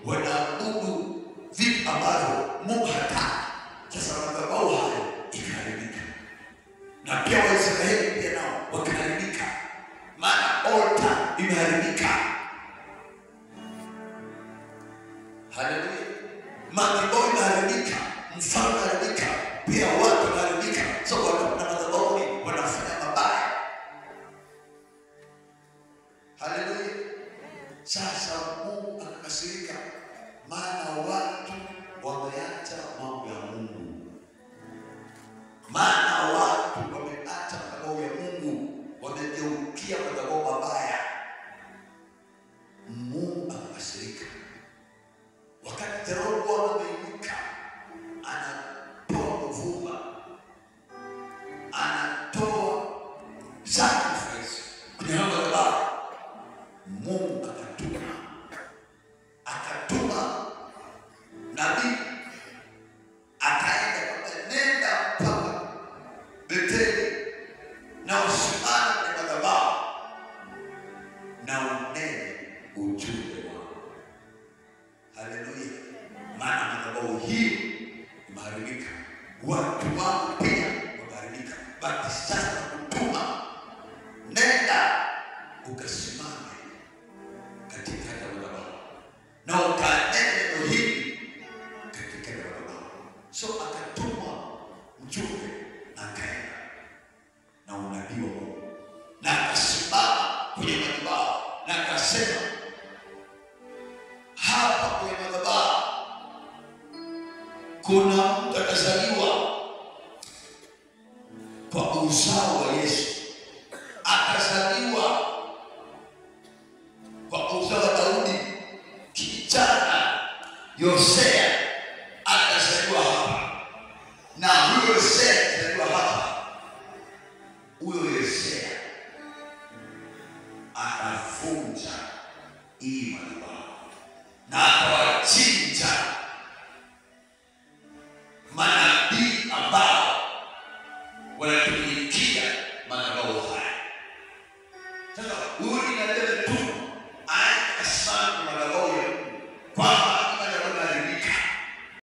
wanaabudu vitu ambavyo Mungu hataki. Sasa madhabahu hayo ikaharibika, na pia Waisraeli pia nao wakaharibika, maana altar imeharibika. Haleluya! madhabahu imeharibika, mfano imeharibika, pia watu wameharibika. So wanapokuwa na madhabahu wanafanya mabaya. Haleluya! Sasa Mungu akakasirika, maana watu wameacha mambo ya Mungu. Maana watu wameacha madhabahu ya Mungu, wamegeukia madhabahu mabaya. Mungu akakasirika. Wakati Yeroboamu ameinuka, anatoa uvumba, anatoa sacrifice kwenye madhabahu, Mungu akatuma nabii, akaenda nenda mpaka Betheli na usimame kwenye madhabahu na unene ujumbe wao. Haleluya! maana madhabahu hii imeharibika, watu wao pia wameharibika. Basi sasa kutuma, nenda ukasimame katika madhabahu na ukanene neno hili katika madhabahu. So akatuma mjumbe, akaenda na unabii wa Mungu, na akasimama kwenye madhabahu na akasema, hapa kwenye madhabahu kuna mtu atazaliwa kwa uzao wa Yesu, atazaliwa kwa uzao wa Daudi, kijana Yosea atazaliwa hapa, na